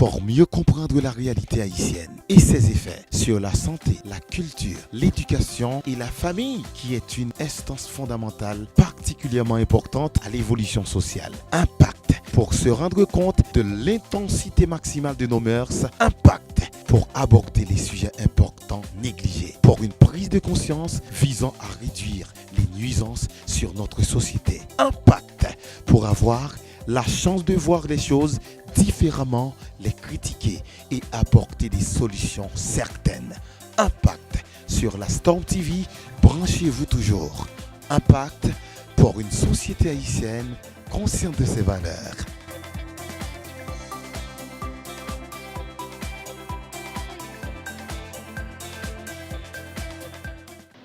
pour mieux comprendre la réalité haïtienne et ses effets sur la santé, la culture, l'éducation et la famille, qui est une instance fondamentale particulièrement importante à l'évolution sociale. Impact, pour se rendre compte de l'intensité maximale de nos mœurs. Impact, pour aborder les sujets importants négligés, pour une prise de conscience visant à réduire les nuisances sur notre société. Impact, pour avoir la chance de voir les choses différemment, les critiquer et apporter des solutions certaines. Impact sur la Storm TV, branchez-vous toujours. Impact pour une société haïtienne consciente de ses valeurs.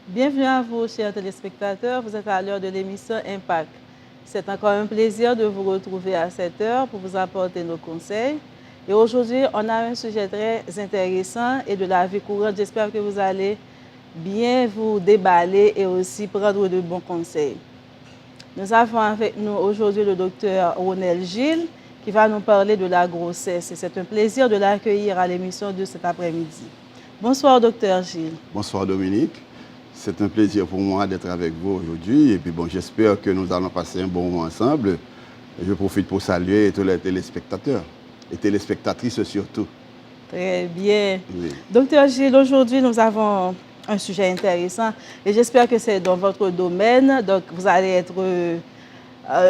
Bienvenue à vous, chers téléspectateurs. Vous êtes à l'heure de l'émission Impact. C'est encore un plaisir de vous retrouver à cette heure pour vous apporter nos conseils. Et aujourd'hui, on a un sujet très intéressant et de la vie courante. J'espère que vous allez bien vous déballer et aussi prendre de bons conseils. Nous avons avec nous aujourd'hui le docteur Ronel Gilles qui va nous parler de la grossesse. Et c'est un plaisir de l'accueillir à l'émission de cet après-midi. Bonsoir, docteur Gilles. Bonsoir, Dominique. C'est un plaisir pour moi d'être avec vous aujourd'hui. Et puis bon, j'espère que nous allons passer un bon moment ensemble. Je profite pour saluer tous les téléspectateurs et téléspectatrices surtout. Très bien. Oui. Docteur Gilles, aujourd'hui, nous avons un sujet intéressant et j'espère que c'est dans votre domaine. Donc, vous allez être,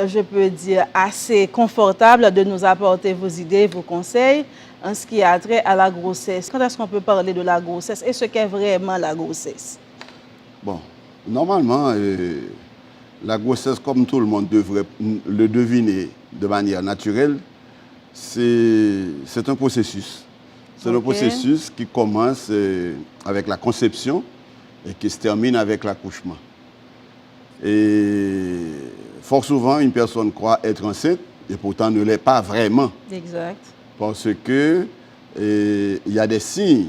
je peux dire, assez confortable de nous apporter vos idées, vos conseils en ce qui a trait à la grossesse. Quand est-ce qu'on peut parler de la grossesse et ce qu'est vraiment la grossesse? Bon, normalement, la grossesse, comme tout le monde devrait le deviner de manière naturelle, c'est un processus. C'est un processus qui commence avec la conception et qui se termine avec l'accouchement. Et fort souvent, une personne croit être enceinte et pourtant ne l'est pas vraiment. Exact. Parce que il y a des signes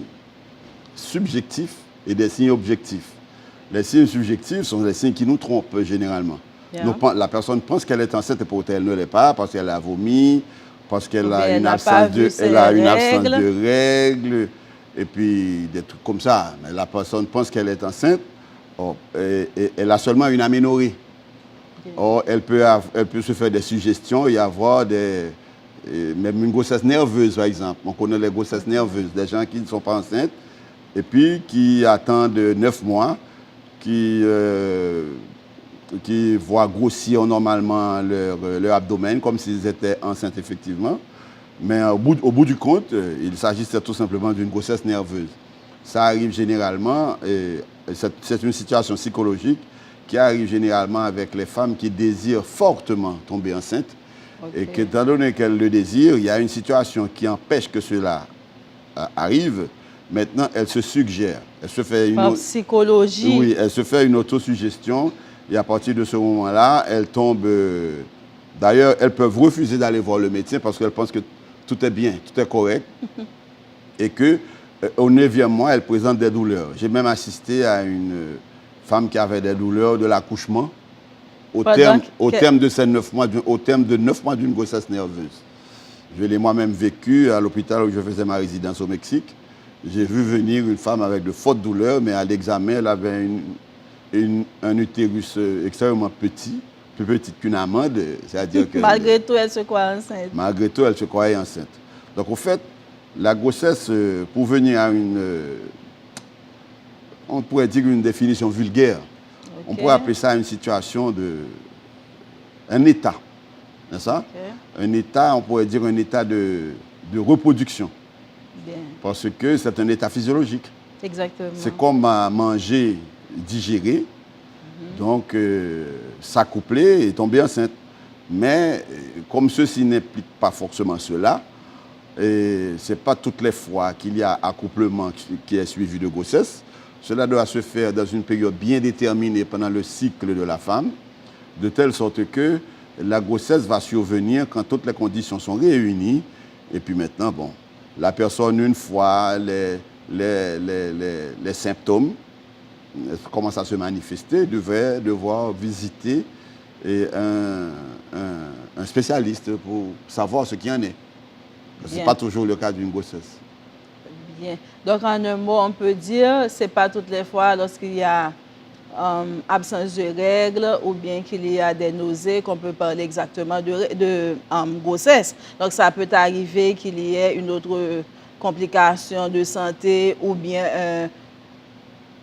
subjectifs et des signes objectifs. Les signes subjectifs sont des signes qui nous trompent généralement. Yeah. La personne pense qu'elle est enceinte et pourtant elle ne l'est pas parce qu'elle a vomi, parce qu'elle a une absence de règles, et puis des trucs comme ça. Mais la personne pense qu'elle est enceinte et elle a seulement une aménorrhée. Okay. Or, elle peut se faire des suggestions et avoir même une grossesse nerveuse, par exemple. On connaît les grossesses nerveuses, des gens qui ne sont pas enceintes et puis qui attendent 9 mois, qui voient grossir normalement leur abdomen comme s'ils étaient enceintes effectivement. Mais au bout du compte, il s'agissait tout simplement d'une grossesse nerveuse. Ça arrive généralement, et c'est une situation psychologique qui arrive généralement avec les femmes qui désirent fortement tomber enceintes. Okay. Et qu'étant donné qu'elles le désirent, il y a une situation qui empêche que cela arrive. Maintenant, elle se suggère. Elle se fait par psychologie. Oui, elle se fait une autosuggestion. Et à partir de ce moment-là, elle tombe. D'ailleurs, elles peuvent refuser d'aller voir le médecin parce qu'elles pensent que tout est bien, tout est correct. Et qu'au 9e mois, elle présente des douleurs. J'ai même assisté à une femme qui avait des douleurs de l'accouchement au terme de ces 9 mois, au terme de 9 mois d'une grossesse nerveuse. Je l'ai moi-même vécu à l'hôpital où je faisais ma résidence au Mexique. J'ai vu venir une femme avec de fortes douleurs, mais à l'examen, elle avait un utérus extrêmement petit, plus petit qu'une amande. C'est-à-dire que malgré tout, elle se croit enceinte. Malgré tout, elle se croyait enceinte. Donc, au fait, la grossesse, pour venir à on pourrait dire une définition vulgaire, okay. On pourrait appeler ça une situation un état, n'est-ce pas? Okay. Un état, on pourrait dire un état de reproduction. Bien. Parce que c'est un état physiologique. Exactement. C'est comme manger, digérer, donc s'accoupler et tomber enceinte. Mais comme ceci n'implique pas forcément cela, ce n'est pas toutes les fois qu'il y a accouplement qui est suivi de grossesse. Cela doit se faire dans une période bien déterminée pendant le cycle de la femme, de telle sorte que la grossesse va survenir quand toutes les conditions sont réunies. Et puis maintenant, bon, la personne, une fois les symptômes commencent à se manifester, devrait devoir visiter un spécialiste pour savoir ce qu'il y en est. Ce n'est pas toujours le cas d'une grossesse. Bien. Donc, en un mot, on peut dire, ce n'est pas toutes les fois lorsqu'il y a absence de règles ou bien qu'il y a des nausées qu'on peut parler exactement de grossesse. Donc, ça peut arriver qu'il y ait une autre complication de santé ou bien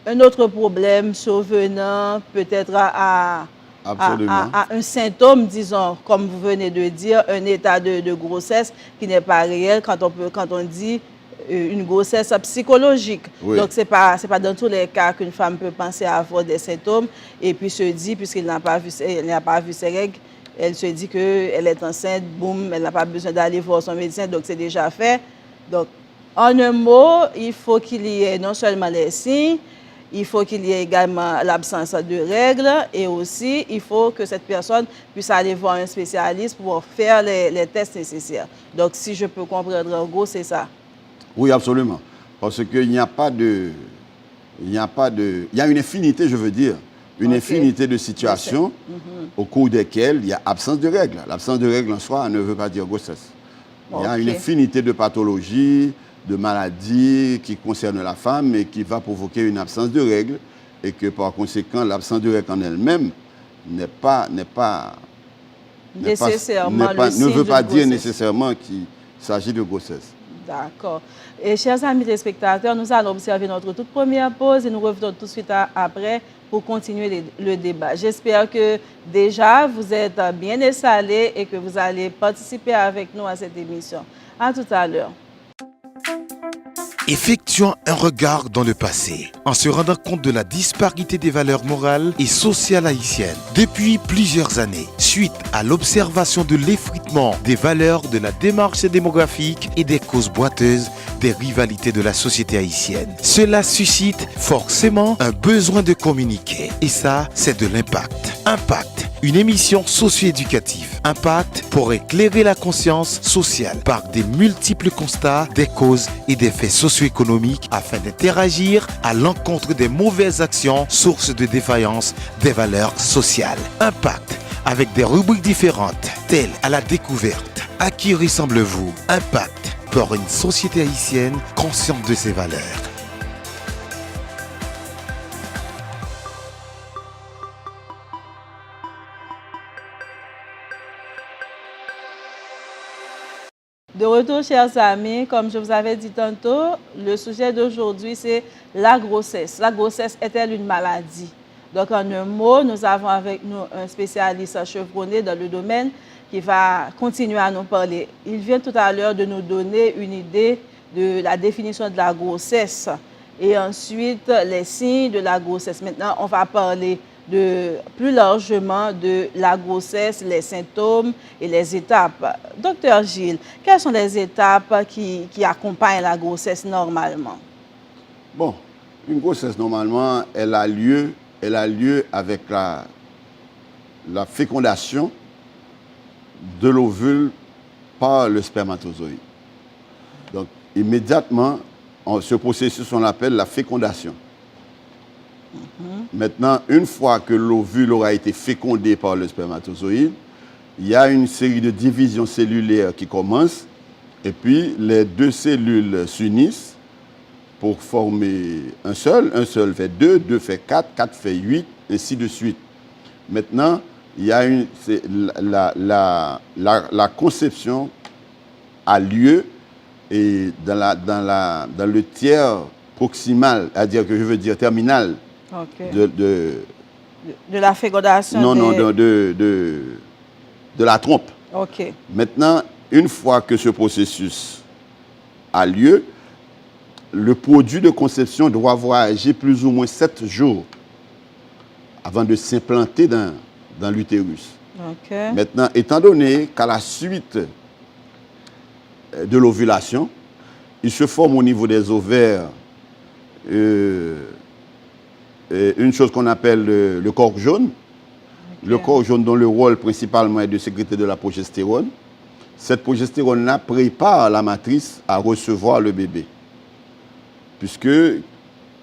un autre problème survenant peut-être à un symptôme, disons, comme vous venez de dire, un état de grossesse qui n'est pas réel quand on dit une grossesse psychologique. Oui. Donc, ce n'est pas dans tous les cas qu'une femme peut penser à avoir des symptômes et puis se dit, puisqu'elle n'a pas vu ses règles, elle se dit qu'elle est enceinte, boum, elle n'a pas besoin d'aller voir son médecin, donc c'est déjà fait. Donc, en un mot, il faut qu'il y ait non seulement les signes, il faut qu'il y ait également l'absence de règles et aussi il faut que cette personne puisse aller voir un spécialiste pour faire les tests nécessaires. Donc, si je peux comprendre en gros, c'est ça. Oui, absolument. Parce qu'il n'y a pas de... Il y a une infinité, je veux dire, une infinité de situations au cours desquelles il y a absence de règles. L'absence de règles en soi ne veut pas dire grossesse. Il y a une infinité de pathologies, de maladies qui concernent la femme et qui va provoquer une absence de règles et que par conséquent, l'absence de règles en elle-même ne veut pas dire nécessairement qu'il s'agit de grossesse. D'accord. Et chers amis téléspectateurs, nous allons observer notre toute première pause et nous revenons tout de suite après pour continuer le débat. J'espère que déjà vous êtes bien installés et que vous allez participer avec nous à cette émission. À tout à l'heure. Effectuons un regard dans le passé, en se rendant compte de la disparité des valeurs morales et sociales haïtiennes. Depuis plusieurs années, suite à l'observation de l'effritement des valeurs de la démarche démographique et des causes boiteuses des rivalités de la société haïtienne, cela suscite forcément un besoin de communiquer. Et ça, c'est de l'impact. Impact, une émission socio-éducative. Impact pour éclairer la conscience sociale par des multiples constats, des causes et des faits socio-économiques afin d'interagir à l'encontre des mauvaises actions, sources de défaillance des valeurs sociales. Impact, avec des rubriques différentes, telles à la découverte. À qui ressemblez-vous? Impact, pour une société haïtienne consciente de ses valeurs. De retour, chers amis, comme je vous avais dit tantôt, le sujet d'aujourd'hui, c'est la grossesse. La grossesse est-elle une maladie? Donc, en un mot, nous avons avec nous un spécialiste chevronné dans le domaine qui va continuer à nous parler. Il vient tout à l'heure de nous donner une idée de la définition de la grossesse et ensuite les signes de la grossesse. Maintenant, on va parler plus largement de la grossesse, les symptômes et les étapes. Docteur Gilles, quelles sont les étapes qui accompagnent la grossesse normalement? Bon, une grossesse normalement, elle a lieu avec la fécondation de l'ovule par le spermatozoïde. Donc, immédiatement, ce processus, on l'appelle la fécondation. Maintenant, une fois que l'ovule aura été fécondé par le spermatozoïde, il y a une série de divisions cellulaires qui commencent et puis les deux cellules s'unissent pour former un seul fait 2, 2 fait 4, 4 fait 8, ainsi de suite. Maintenant, il y a la conception a lieu et dans le tiers proximal, c'est-à-dire que je veux dire terminal, de la fécondation. De la trompe. Okay. Maintenant, une fois que ce processus a lieu, le produit de conception doit voyager plus ou moins 7 jours avant de s'implanter dans l'utérus. Okay. Maintenant, étant donné qu'à la suite de l'ovulation, il se forme au niveau des ovaires une chose qu'on appelle le corps jaune. Okay. Le corps jaune dont le rôle principalement est de sécréter de la progestérone. Cette progestérone-là prépare la matrice à recevoir le bébé. Puisque,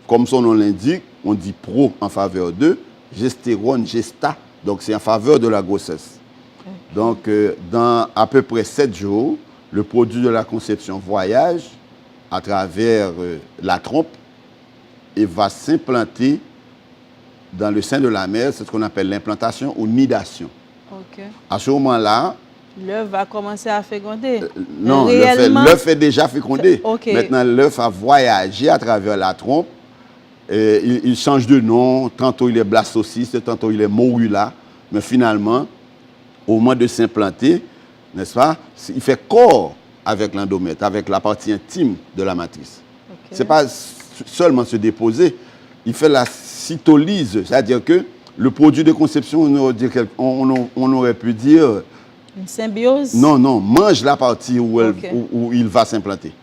comme son nom l'indique, on dit pro en faveur de, gestérone, gesta, donc c'est en faveur de la grossesse. Okay. Donc, dans à peu près 7 jours, le produit de la conception voyage à travers la trompe et va s'implanter dans le sein de la mère. C'est ce qu'on appelle l'implantation ou nidation. OK. À ce moment-là, L'œuf va commencer à féconder. non, l'œuf est déjà fécondé. Okay. Maintenant, l'œuf a voyagé à travers la trompe. Et il change de nom. Tantôt, il est blastocyste, tantôt, il est morula. Mais finalement, au moment de s'implanter, n'est-ce pas, il fait corps avec l'endomètre, avec la partie intime de la matrice. Okay. Ce n'est pas seulement se déposer, il fait la cytolyse, c'est-à-dire que le produit de conception, on aurait pu dire... Une symbiose? Non, mange la partie où Okay. où il va s'implanter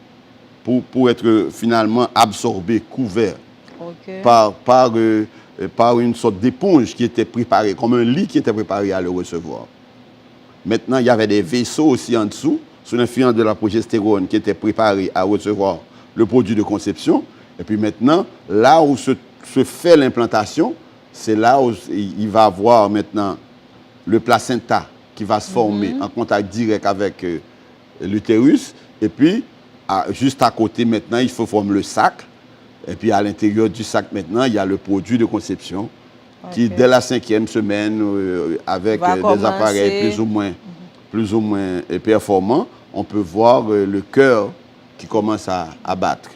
pour être finalement absorbé, couvert Okay. par une sorte d'éponge qui était préparée, comme un lit qui était préparé à le recevoir. Maintenant, il y avait des vaisseaux aussi en dessous, sous l'influence de la progestérone, qui étaient préparés à recevoir le produit de conception. Et puis maintenant, là où se fait l'implantation, c'est là où il va avoir maintenant le placenta qui va se former en contact direct avec l'utérus. Et puis, juste à côté maintenant, il faut former le sac. Et puis, à l'intérieur du sac maintenant, il y a le produit de conception qui, dès la 5e semaine, avec des appareils plus ou moins performants, on peut voir le cœur qui commence à battre.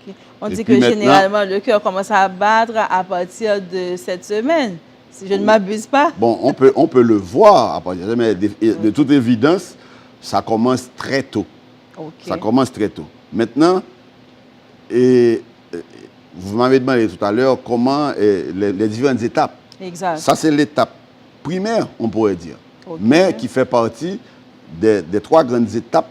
Okay. On dit que généralement, le cœur commence à battre à partir de cette semaine, si je ne m'abuse pas. Bon, on peut le voir à partir de mais de toute évidence, ça commence très tôt. Okay. Ça commence très tôt. Maintenant, vous m'avez demandé tout à l'heure comment les différentes étapes. Exact. Ça, c'est l'étape primaire, on pourrait dire, Okay. mais qui fait partie des 3 grandes étapes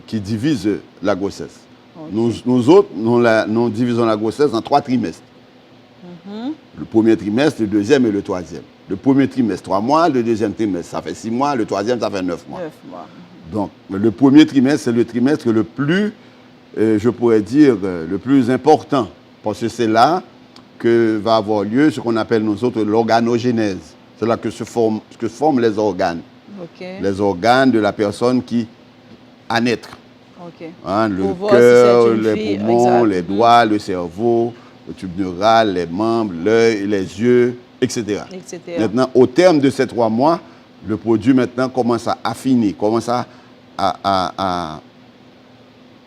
qui divisent la grossesse. Okay. Nous autres, nous divisons la grossesse en 3 trimestres. Le premier trimestre, le deuxième et le troisième. Le premier trimestre, 3 mois. Le deuxième trimestre, ça fait 6 mois. Le troisième, ça fait 9 mois. 9 mois. Donc, le premier trimestre, c'est le trimestre le plus, je pourrais dire, le plus important. Parce que c'est là que va avoir lieu ce qu'on appelle nous autres l'organogénèse. C'est là que se forment les organes. Okay. Les organes de la personne qui a naître. Okay. Hein, le cœur, les poumons, les doigts, le cerveau, le tube neural, les membres, l'œil, les yeux, etc. Maintenant, au terme de ces 3 mois, le produit maintenant commence à affiner, commence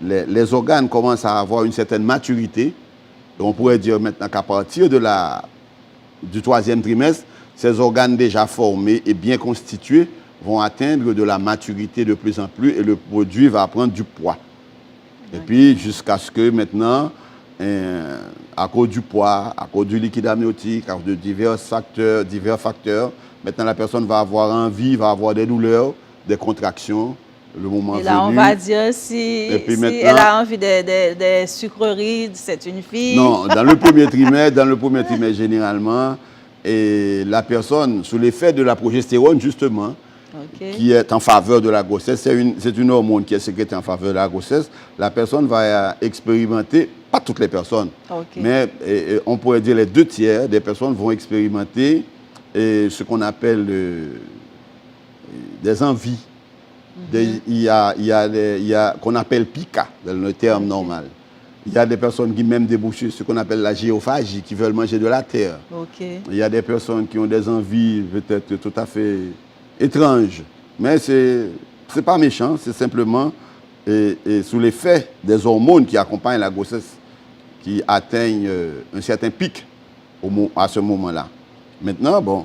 les organes commencent à avoir une certaine maturité. Donc, on pourrait dire maintenant qu'à partir du 3e trimestre, ces organes déjà formés et bien constitués vont atteindre de la maturité de plus en plus et le produit va prendre du poids. Et puis, jusqu'à ce que maintenant, à cause du poids, à cause du liquide amniotique, à cause de divers facteurs, maintenant la personne va avoir envie, va avoir des douleurs, des contractions, le moment venu. Et là, on va dire si elle a envie des sucreries, c'est une fille. Non, dans le premier trimestre, généralement, et la personne, sous l'effet de la progestérone, justement, qui est en faveur de la grossesse, c'est une hormone qui est sécrétée en faveur de la grossesse, la personne va expérimenter, pas toutes les personnes, mais on pourrait dire les 2 tiers des personnes vont expérimenter ce qu'on appelle des envies. Il y a qu'on appelle pica, dans le terme normal. Il y a des personnes qui même débouchent ce qu'on appelle la géophagie, qui veulent manger de la terre. Il y a des personnes qui ont des envies peut-être tout à fait étranges. Mais ce n'est pas méchant, c'est simplement sous l'effet des hormones qui accompagnent la grossesse, qui atteignent un certain pic à ce moment-là. Maintenant, bon,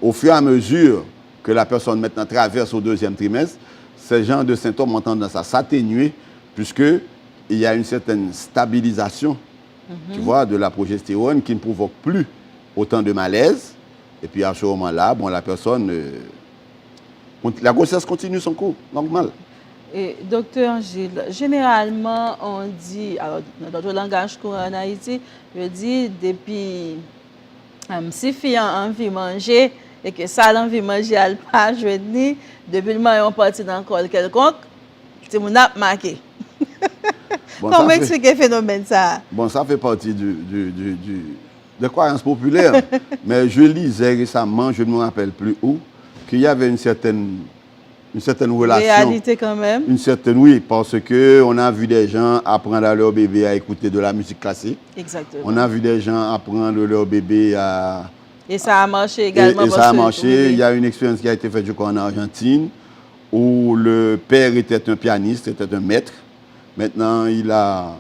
au fur et à mesure que la personne maintenant traverse au 2e trimestre, ce genre de symptômes ont tendance à s'atténuer puisqu'il y a une certaine stabilisation, tu vois, de la progestérone qui ne provoque plus autant de malaise. Et puis à ce moment-là, bon, la personne, la grossesse continue son cours, normal. Et docteur Gilles, généralement on dit, alors dans notre langage courant en Haïti, je dis depuis si fille a envie de manger et que ça a envie de manger, elle pas je dis depuis le moment où on partit dans le corps quelconque, c'est mon ap marqué. Bon, comment expliquer le phénomène ça? Bon, ça fait partie des croyances populaires. Mais je lisais récemment, je ne me rappelle plus où, qu'il y avait une certaine une certaine relation. Réalité quand même. Une certaine, oui, parce qu'on a vu des gens apprendre à leur bébé à écouter de la musique classique. Exactement. On a vu des gens apprendre leur bébé à... Et ça a marché également. Et ça a marché. Il y a une expérience qui a été faite, je crois, en Argentine, où le père était un pianiste, était un maître. Maintenant, il a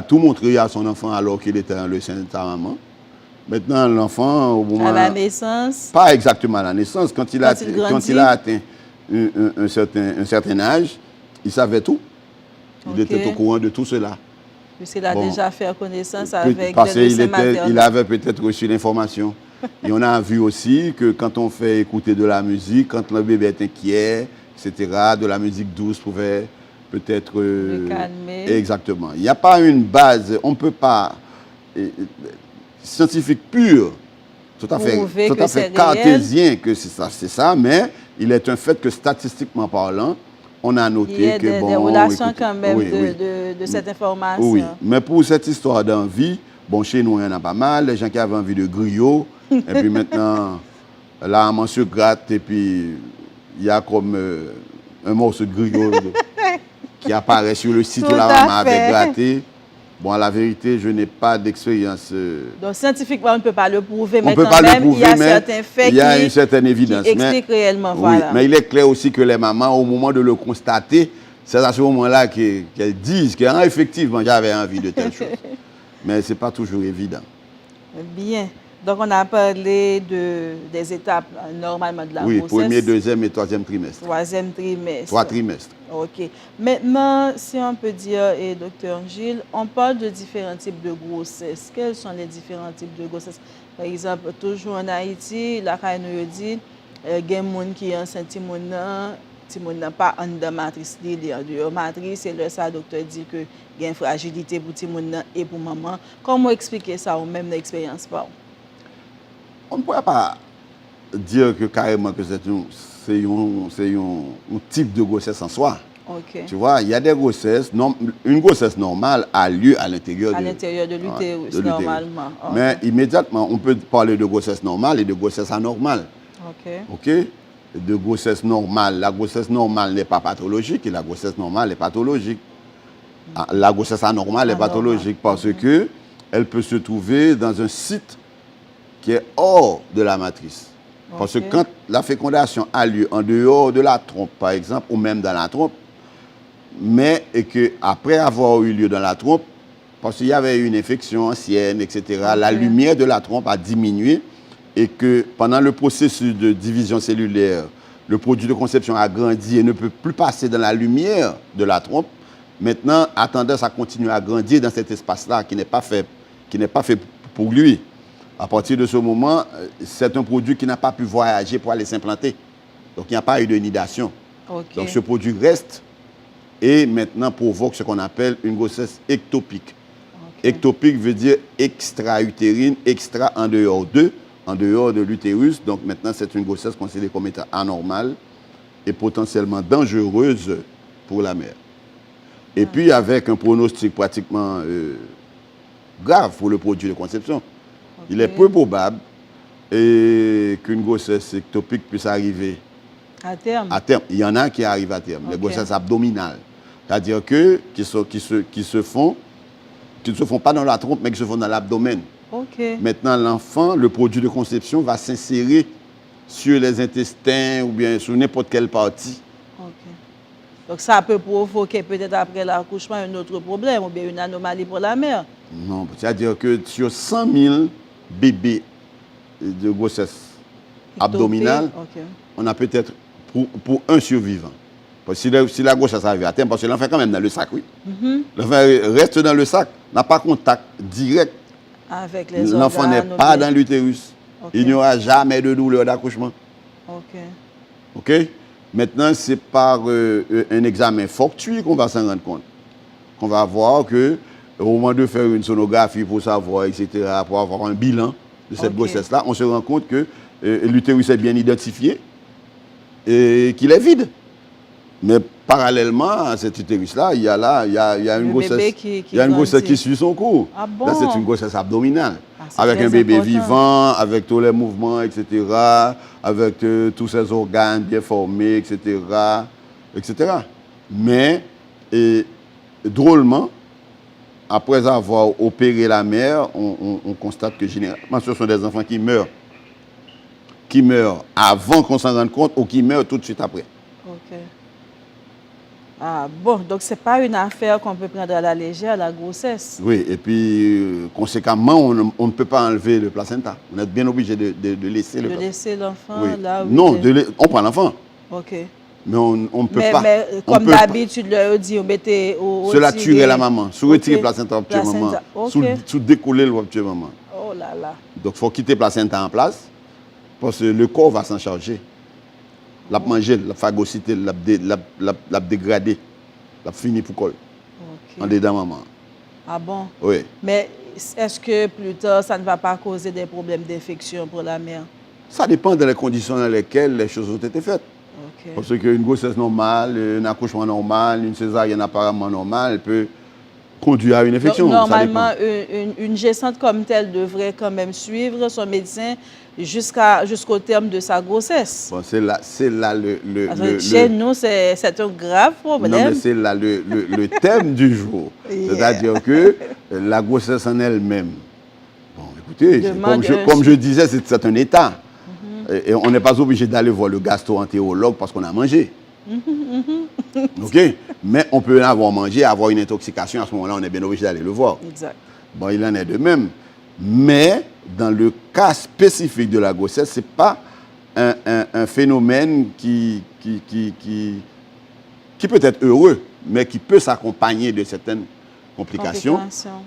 tout montré à son enfant alors qu'il était dans le sein de sa maman. Maintenant, l'enfant, au moment... À la naissance? Pas exactement à la naissance. Quand il a atteint un certain âge, il savait tout. Il était au courant de tout cela. Puisqu'il a déjà fait connaissance avec il avait peut-être reçu l'information. Et on a vu aussi que quand on fait écouter de la musique, quand le bébé est inquiet, etc., de la musique douce pouvait peut-être... le calmer. Exactement. Il n'y a pas une base, on ne peut pas... scientifique pur, tout à fait cartésien que c'est ça, mais il est un fait que statistiquement parlant, on a noté il y a que des relations quand même de cette information. Oui, mais pour cette histoire d'envie, bon, chez nous, il y en a pas mal, les gens qui avaient envie de griot, et puis maintenant, la maman se gratte, et puis il y a comme un morceau de griot qui apparaît sur le site où la maman avait gratté. Bon, à la vérité, je n'ai pas d'expérience. Donc, scientifiquement, on ne peut pas le prouver, mais quand même, il y a certains faits une certaine évidence, qui expliquent réellement. Oui, voilà. Mais il est clair aussi que les mamans, au moment de le constater, c'est à ce moment-là qu'elles disent qu'effectivement, j'avais envie de telle chose. Mais ce n'est pas toujours évident. Bien. Donc, on a parlé des étapes normalement de la grossesse. Oui, premier, deuxième et troisième trimestre. Troisième trimestre. 3 trimestres. OK. Maintenant, si on peut dire, et docteur Gilles, on parle de différents types de grossesse. Quels sont les différents types de grossesse? Par exemple, toujours en Haïti, la CAI nous dit, il y a des gens qui sont enceintes, qui ne sont pas en de matrice, il y a de matrice, et là, ça, le docteur dit que il y a une fragilité pour les gens et pour maman. Comment expliquer ça ou même l'expérience par? On ne pourrait pas dire que carrément que c'est un type de grossesse en soi. Okay. Tu vois, il y a des grossesses, une grossesse normale a lieu à l'intérieur de l'utérus, normalement. Okay. Mais immédiatement, on peut parler de grossesse normale et de grossesse anormale. OK? De grossesse normale. La grossesse normale n'est pas pathologique et la grossesse normale est pathologique. La grossesse anormale est pathologique parce que elle peut se trouver dans un site qui est hors de la matrice. Parce que quand la fécondation a lieu en dehors de la trompe, par exemple, ou même dans la trompe, mais et que après avoir eu lieu dans la trompe, parce qu'il y avait une infection ancienne, etc., la lumière de la trompe a diminué et que pendant le processus de division cellulaire, le produit de conception a grandi et ne peut plus passer dans la lumière de la trompe, maintenant a tendance à continuer à grandir dans cet espace-là qui n'est pas fait pour lui. À partir de ce moment, c'est un produit qui n'a pas pu voyager pour aller s'implanter. Donc, il n'y a pas eu de nidation. Donc, ce produit reste et maintenant provoque ce qu'on appelle une grossesse ectopique. Ectopique veut dire extra-utérine, extra en dehors de l'utérus. Donc, maintenant, c'est une grossesse considérée comme étant anormale et potentiellement dangereuse pour la mère. Et puis, avec un pronostic pratiquement grave pour le produit de conception. Il est peu probable qu'une grossesse ectopique puisse arriver à terme. Il y en a qui arrivent à terme, les grossesses abdominales. C'est-à-dire que qui se font pas dans la trompe, mais qui se font dans l'abdomen. Maintenant, l'enfant, le produit de conception va s'insérer sur les intestins ou bien sur n'importe quelle partie. Donc ça peut provoquer peut-être après l'accouchement un autre problème ou bien une anomalie pour la mère. Non, c'est-à-dire que sur 100 000 bébés de grossesse abdominale, on a peut-être pour un survivant. Parce que si la grossesse arrive à terme, parce que l'enfant est quand même dans le sac, oui. L'enfant reste dans le sac, n'a pas contact direct avec les organes. L'enfant n'est pas dans l'utérus. Il n'y aura jamais de douleur d'accouchement. OK? Maintenant, c'est par un examen fortuit qu'on va s'en rendre compte. Qu'on va voir que au moment de faire une sonographie pour savoir, etc., pour avoir un bilan de cette grossesse-là, on se rend compte que l'utérus est bien identifié et qu'il est vide. Mais parallèlement à cet utérus-là, il y a une grossesse, il y a une grossesse qui suit son cours. Ah bon? Là, c'est une grossesse abdominale. Avec un bébé important. vivant, avec tous les mouvements, etc., avec tous ses organes bien formés, etc., etc. Mais, drôlement, après avoir opéré la mère, on constate que généralement, ce sont des enfants qui meurent avant qu'on s'en rende compte ou qui meurent tout de suite après. Ok. Ah bon, donc ce n'est pas une affaire qu'on peut prendre à la légère, la grossesse. Oui, et puis, conséquemment, on ne peut pas enlever le placenta. On est bien obligé de laisser le placenta. De laisser l'enfant Oui. là où Non, on prend l'enfant. Ok. Mais on ne peut pas. Mais comme d'habitude, le dit, on mettait au cela tuerait la maman. Sous retirer Ok. le placenta, on tuer maman. Ok. Sous décoller, on tuer maman. Oh là là. Donc, il faut quitter le placenta en place parce que le corps va s'en charger. La manger, la phagocyter, la dégrader, la finir pour coller. Ok. En dedans maman. Ah bon? Oui. Mais est-ce que plus tard, ça ne va pas causer des problèmes d'infection pour la mère? Ça dépend des conditions dans lesquelles les choses ont été faites. Ok. Parce qu'une grossesse normale, un accouchement normal, une césarienne apparemment normale peut conduire à une infection. Donc, normalement, une gestante comme telle devrait quand même suivre son médecin jusqu'au terme de sa grossesse. Bon, c'est là Chez nous, c'est un grave problème. Non, mais c'est là le thème du jour. Yeah. C'est-à-dire que la grossesse en elle-même, bon, écoutez, comme je disais, c'est un état. Et on n'est pas obligé d'aller voir le gastro-entérologue parce qu'on a mangé. OK? Mais on peut avoir mangé, avoir une intoxication. À ce moment-là, on est bien obligé d'aller le voir. Exact. Bon, il en est de même. Mais dans le cas spécifique de la grossesse, ce n'est pas un phénomène qui peut être heureux, mais qui peut s'accompagner de certaines complications.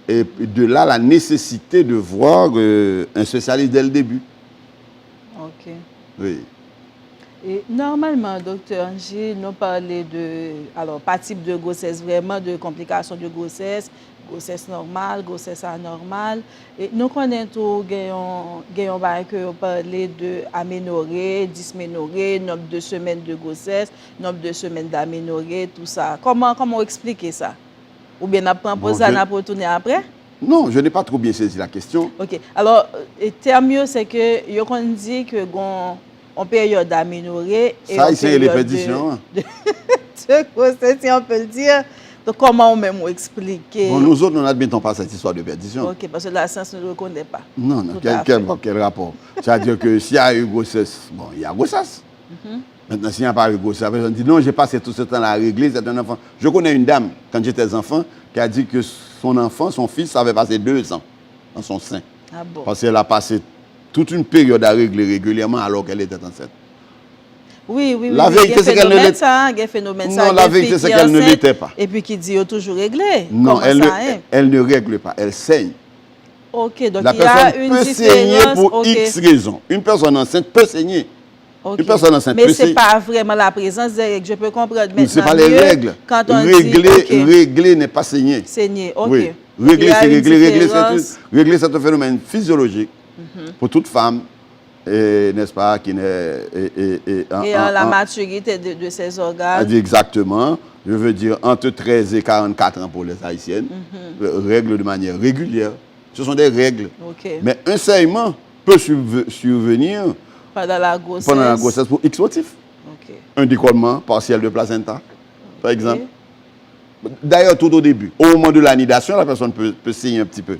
Et de là, la nécessité de voir un spécialiste dès le début. OK. Oui. Et normalement, docteur Angie, nous parlons alors, pas type de grossesse, vraiment de complications de grossesse normale, grossesse anormale. Et nous connaissons tout, gagnons que on parlait de aménorrhée, dysménorrhée, nombre de semaines de grossesse, nombre de semaines d'aménorrhée, tout ça. Comment expliquer ça? Ou bien on prend pause, on pour retourner après? Non, je n'ai pas trop bien saisi la question. OK. Alors, le terme mieux, c'est que on dit que en période d'aménorrhée et ça, c'est les pétitions. De grossesse, si on peut le dire. Donc, comment on même expliquer? Bon, nous autres, nous n'admettons pas cette histoire de perdition. OK, parce que la science ne le reconnaît pas. Non, quel rapport? C'est-à-dire que s'il y a eu grossesse, bon, il y a grossesse. Maintenant, s'il n'y a pas eu grossesse, la personne dit non, j'ai passé tout ce temps-là à régler, c'est un enfant. Je connais une dame, quand j'étais enfant, qui a dit que son enfant, son fils, avait passé 2 ans dans son sein. Ah bon? Parce qu'elle a passé toute une période à régler régulièrement alors qu'elle était enceinte. Oui. La vérité, c'est qu'elle ne l'était pas. Non, la vérité, c'est qu'elle ne l'était pas. Et puis qui dit toujours réglé. Non, elle ne règle pas, elle saigne. OK, donc la il y a une personne peut saigner pour X raisons. Une personne enceinte peut saigner. Okay. Une personne enceinte mais ce n'est pas vraiment la présence des règles. Je peux comprendre maintenant. Ce n'est pas les règles. Quand on régler n'est pas saigner. Saigner, OK. Oui. Régler, c'est régler. Régler, c'est un phénomène physiologique pour toute femme, n'est-ce pas, qui n'est... Et la maturité de ses organes. Exactement. Je veux dire, entre 13 et 44 ans pour les Haïtiennes. Règles de manière régulière. Ce sont des règles. Okay. Mais un saignement peut survenir pendant la grossesse pour X motifs. Okay. Un décollement partiel de placenta, par exemple. D'ailleurs, tout au début, au moment de l'anidation, la personne peut saigner un petit peu.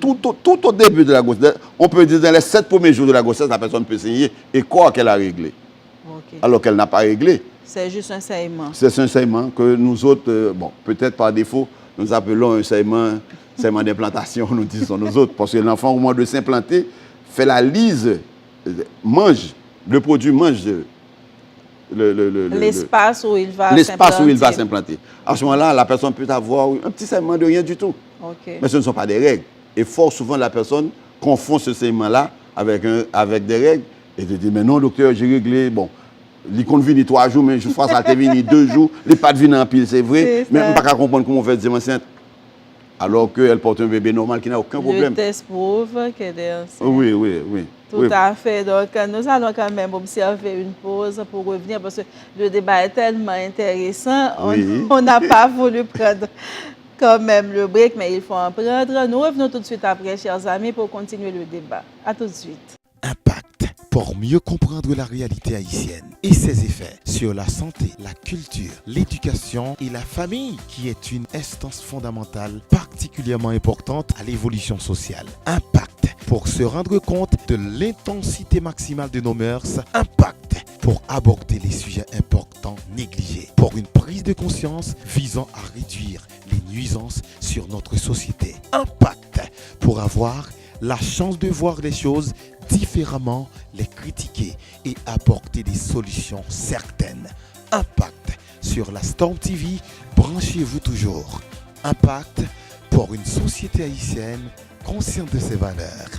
Tout au début de la grossesse, on peut dire dans les 7 premiers jours de la grossesse, la personne peut saigner et quoi qu'elle a réglé. Okay. Alors qu'elle n'a pas réglé. C'est juste un saignement. C'est un saignement que nous autres, bon, peut-être par défaut, nous appelons un saignement d'implantation, nous disons nous autres, parce que l'enfant, au moment de s'implanter, fait la lise, mange, le produit mange l'espace où il va s'implanter. À ce moment-là, la personne peut avoir un petit saignement de rien du tout. Okay. Mais ce ne sont pas des règles. Et fort souvent, la personne confond ce saignement-là avec des règles et te dit, mais non, docteur, j'ai réglé, bon, il compte venir 3 jours, mais je crois que ça a venir 2 jours, les pas de venir en pile, c'est vrai, mais je ne peux pas comprendre comment on fait dire enceinte. Alors qu'elle porte un bébé normal qui n'a aucun problème. Le test prouve qu'elle est enceinte. Oui. Tout à fait. Donc, nous allons quand même observer une pause pour revenir parce que le débat est tellement intéressant. Oui. On n'a pas voulu prendre quand même le break, mais il faut en prendre. Nous revenons tout de suite après, chers amis, pour continuer le débat. À tout de suite. Impact pour mieux comprendre la réalité haïtienne et ses effets sur la santé, la culture, l'éducation et la famille qui est une instance fondamentale particulièrement importante à l'évolution sociale. Impact pour se rendre compte de l'intensité maximale de nos mœurs. Impact pour aborder les sujets importants négligés. Pour une prise de conscience visant à réduire les nuisances sur notre société. Impact pour avoir la chance de voir les choses différemment, les critiquer et apporter des solutions certaines. Impact sur la Storm TV, branchez-vous toujours. Impact pour une société haïtienne consciente de ses valeurs.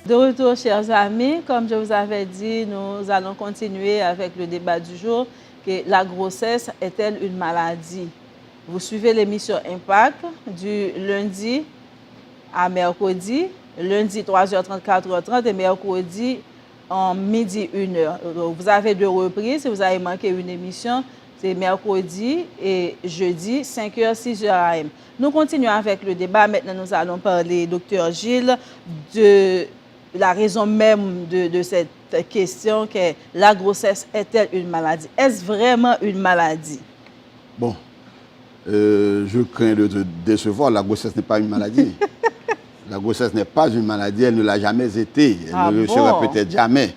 De retour, chers amis, comme je vous avais dit, nous allons continuer avec le débat du jour. Que la grossesse est-elle une maladie? Vous suivez l'émission Impact du lundi à mercredi, lundi 3h30, 4h30 et mercredi en midi 1h. Vous avez 2 reprises, si vous avez manqué une émission, c'est mercredi et jeudi, 5h, 6h AM. Nous continuons avec le débat. Maintenant, nous allons parler, Dr Gilles, de la raison même de cette question que la grossesse est-elle une maladie? Est-ce vraiment une maladie? Bon, je crains de te décevoir, la grossesse n'est pas une maladie. La grossesse n'est pas une maladie, elle ne l'a jamais été, elle ne le sera peut-être jamais.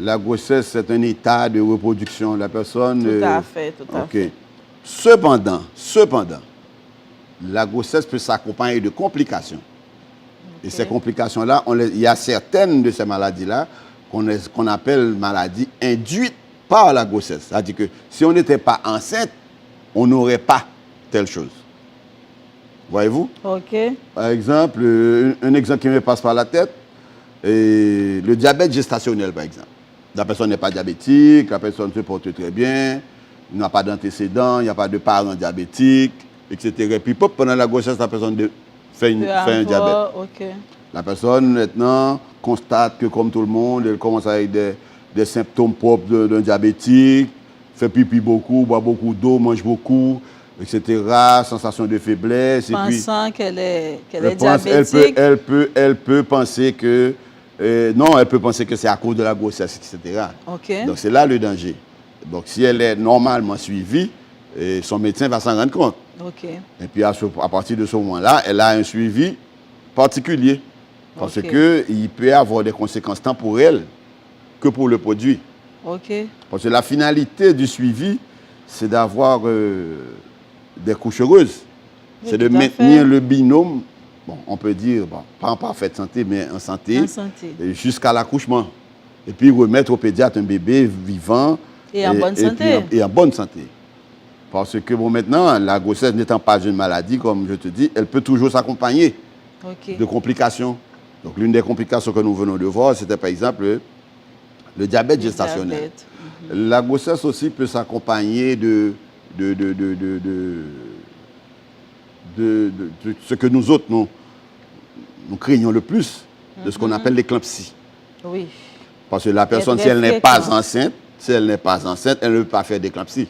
La grossesse, c'est un état de reproduction. La personne... Tout à fait, tout à fait. Cependant, la grossesse peut s'accompagner de complications. Et ces complications-là, il y a certaines de ces maladies-là qu'on appelle maladies induites par la grossesse. C'est-à-dire que si on n'était pas enceinte, on n'aurait pas telle chose. Voyez-vous? OK. Par exemple, un exemple qui me passe par la tête, le diabète gestationnel, par exemple. La personne n'est pas diabétique, la personne se porte très bien, il n'a pas d'antécédents, il n'y a pas de parents diabétiques, etc. Et puis, pendant la grossesse, la personne fait un diabète. Okay. La personne, maintenant, constate que, comme tout le monde, elle commence avec des symptômes propres d'un diabétique, fait pipi beaucoup, boit beaucoup d'eau, mange beaucoup, etc. Sensation de faiblesse. Pensant qu'elle est diabétique. Elle peut penser que... non, elle peut penser que c'est à cause de la grossesse, etc. Okay. Donc, c'est là le danger. Donc, si elle est normalement suivie, son médecin va s'en rendre compte. Okay. Et puis, à partir de ce moment-là, elle a un suivi particulier. Parce qu'il peut y avoir des conséquences tant pour elle que pour le produit. Parce que la finalité du suivi, c'est d'avoir des couches heureuses. Oui, c'est de maintenir le binôme, bon, on peut dire, bon, pas en parfaite santé, mais en santé, jusqu'à l'accouchement. Et puis remettre au pédiatre un bébé vivant et en bonne santé. Et en bonne santé. Parce que bon, maintenant, la grossesse n'étant pas une maladie, comme je te dis, elle peut toujours s'accompagner de complications. Donc l'une des complications que nous venons de voir, c'était par exemple le diabète gestationnel. La grossesse aussi peut s'accompagner de ce que nous autres, nous craignons le plus, de ce qu'on appelle l'éclampsie. Oui. Parce que la personne, si elle n'est pas enceinte, elle ne peut pas faire d'éclampsie.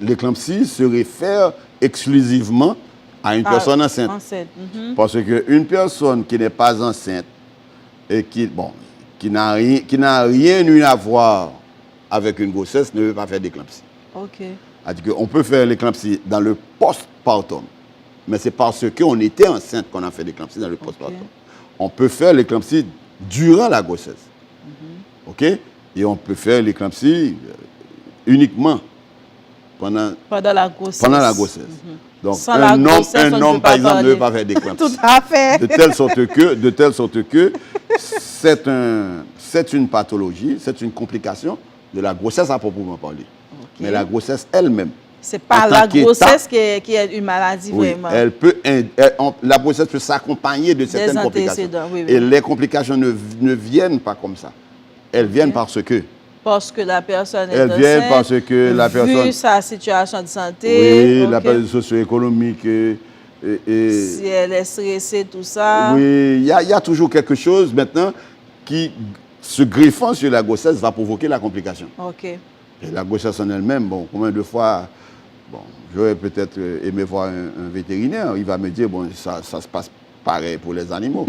L'éclampsie se réfère exclusivement à une personne enceinte. Parce qu'une personne qui n'est pas enceinte et qui n'a rien eu à voir avec une grossesse ne veut pas faire d'éclampsie. C'est-à-dire qu'on peut faire l'éclampsie dans le post-partum, mais c'est parce qu'on était enceinte qu'on a fait l'éclampsie dans le post-partum. On peut faire l'éclampsie durant la grossesse. Et on peut faire l'éclampsie uniquement pendant la grossesse. Donc, un homme, par exemple, ne veut pas faire d'éclampsie. Tout à fait. De telle sorte que c'est une pathologie, c'est une complication de la grossesse à proprement parler. Mais la grossesse elle-même. Ce n'est pas la grossesse qui est une maladie vraiment. La grossesse peut s'accompagner de certaines complications. Et les complications ne viennent pas comme ça. Elles viennent parce que Parce que la personne est Elles viennent enceinte, parce que la personne... Vu sa situation de santé. Oui, OK. la personne socio-économique. Si elle est stressée, tout ça. Oui, il y a toujours quelque chose maintenant qui, se greffant sur la grossesse, va provoquer la complication. OK. Et la grossesse en elle-même, bon, combien de fois, bon, j'aurais peut-être aimé voir un vétérinaire, il va me dire, bon, ça se passe pareil pour les animaux.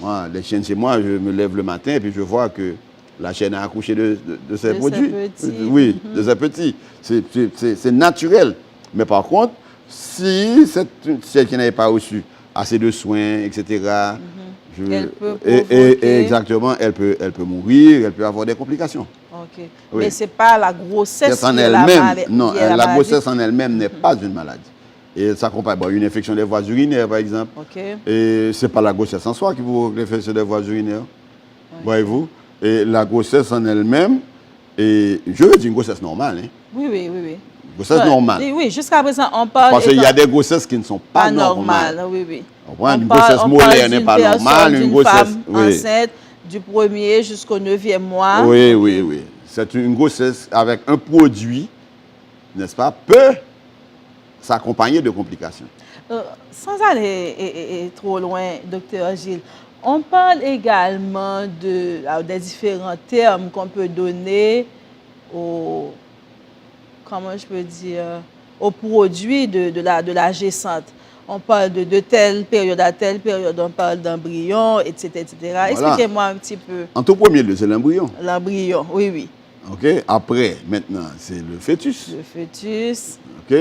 Moi, les chiennes chez moi, je me lève le matin et puis je vois que la chienne a accouché de ses produits. Oui, de ses petits. C'est naturel. Mais par contre, si cette chienne n'avait pas reçu assez de soins, etc., elle peut provoquer... exactement, elle peut mourir, elle peut avoir des complications. OK. Oui. Mais ce n'est pas la grossesse en qui est elle-même. Non, qui est la grossesse en elle-même n'est pas une maladie. Et elle s'accompagne une infection des voies urinaires, par exemple. OK. Et ce n'est pas la grossesse en soi qui provoque l'infection des voies urinaires. Voyez-vous? Et la grossesse en elle-même, et je veux dire une grossesse normale. Hein. Oui. Grossesse normale. Oui, jusqu'à présent, on parle... Parce qu'il y a des grossesses qui ne sont pas normales. Oui. Une grossesse molaire n'est pas normale. Une grossesse femme enceinte du 1er jusqu'au 9e mois. Oui. C'est une grossesse avec un produit, n'est-ce pas, peut s'accompagner de complications. Sans aller trop loin, docteur Gilles, on parle également des différents termes qu'on peut donner aux produits de la gestante. On parle de telle période à telle période, on parle d'embryon, etc. Voilà. Expliquez-moi un petit peu. En tout premier lieu, c'est l'embryon. L'embryon, oui. OK. Après, maintenant, c'est le fœtus. Le fœtus. OK.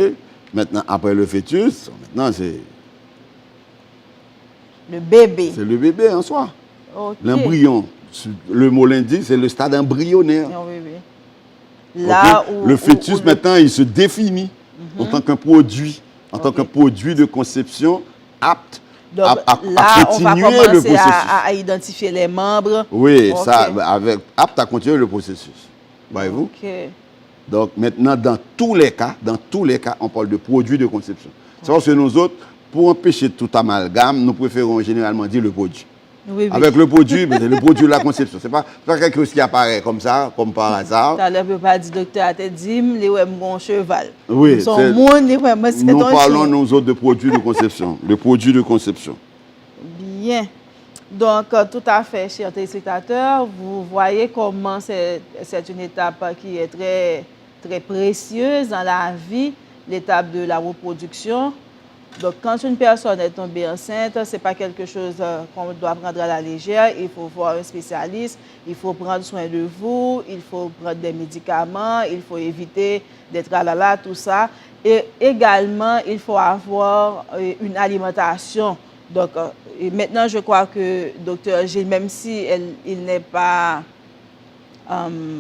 Maintenant, après le fœtus, maintenant, c'est... Le bébé. C'est le bébé en soi. Okay. L'embryon, le mot l'indique, c'est le stade embryonnaire. Oui. Là où le fœtus, maintenant, il se définit en tant qu'un produit, en tant qu'un produit de conception apte à continuer le processus. À identifier les membres. Oui, ça, apte à continuer le processus. Voyez-vous? Donc, maintenant, dans tous les cas, on parle de produit de conception. C'est parce que nous autres, pour empêcher tout amalgame, nous préférons généralement dire le produit. Oui. Avec le produit, c'est le produit de la conception. Ce n'est pas quelque chose qui apparaît comme ça, comme par hasard. Tu ne peux pas dire, docteur, à te dire, les mon cheval. Oui, son monde, les c'est nous parlons, nous autres, de produits de conception. De produits de conception. Bien. Donc, tout à fait, chers téléspectateurs, vous voyez comment c'est une étape qui est très, très précieuse dans la vie, l'étape de la reproduction. Donc, quand une personne est tombée enceinte, ce n'est pas quelque chose qu'on doit prendre à la légère. Il faut voir un spécialiste, il faut prendre soin de vous, il faut prendre des médicaments, il faut éviter d'être tout ça. Et également, il faut avoir une alimentation. Donc, maintenant, je crois que Dr Gilles, même si il n'est pas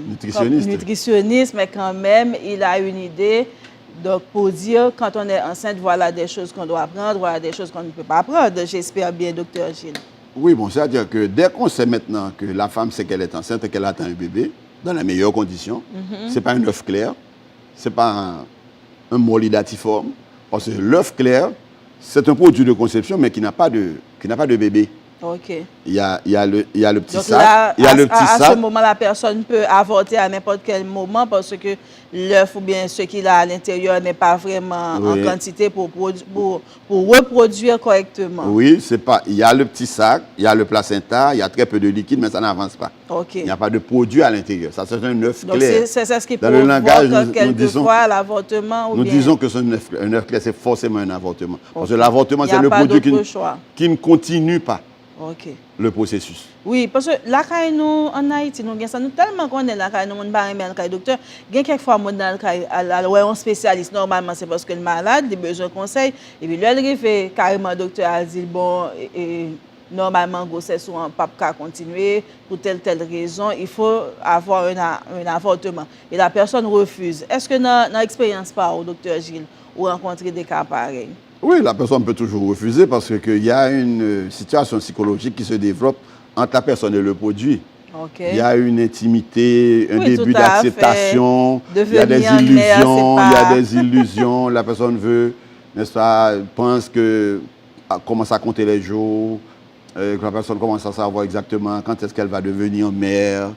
nutritionniste, mais quand même, il a une idée. Donc, pour dire, quand on est enceinte, voilà des choses qu'on doit prendre, voilà des choses qu'on ne peut pas prendre. J'espère bien, docteur Gilles. Oui, bon, c'est-à-dire que dès qu'on sait maintenant que la femme sait qu'elle est enceinte et qu'elle attend un bébé, dans les meilleures conditions, ce n'est pas un œuf clair, ce n'est pas un molidatiforme, parce que l'œuf clair, c'est un produit de conception, mais qui n'a pas de bébé. OK. Il y a le petit donc sac. Là, à ce moment, la personne peut avorter à n'importe quel moment parce que l'œuf ou bien ce qu'il a à l'intérieur n'est pas vraiment en quantité pour reproduire correctement. Oui, c'est pas. Il y a le petit sac, il y a le placenta, il y a très peu de liquide, mais ça n'avance pas. OK. Il n'y a pas de produit à l'intérieur. Ça, c'est un œuf clair. Donc, c'est ce qui provoque dans le langage, quelquefois l'avortement. Nous disons que c'est un œuf clair, c'est forcément un avortement. Parce que l'avortement, c'est le produit qui ne continue pas. OK. Le processus. Oui, parce que la caille nous en Haïti, nous avons tellement qu'on est la caille, nous ne pas la caille docteur. Il y a quelquefois dans la caille, un spécialiste, normalement c'est parce que le malade a besoin de conseils. Et puis là, il arrive carrément, docteur a dit, bon, normalement, grossesse ou un pas continuer pour telle raison, il faut avoir un avortement. Et la personne refuse. Est-ce que dans l'expérience par au docteur Gilles, ou rencontrer des cas pareils? Oui, la personne peut toujours refuser parce qu'il y a une situation psychologique qui se développe entre la personne et le produit. Okay. Il y a une intimité, un début d'acceptation, il y a des illusions, la personne veut, n'est-ce pas, pense que commence à compter les jours, que la personne commence à savoir exactement quand est-ce qu'elle va devenir mère,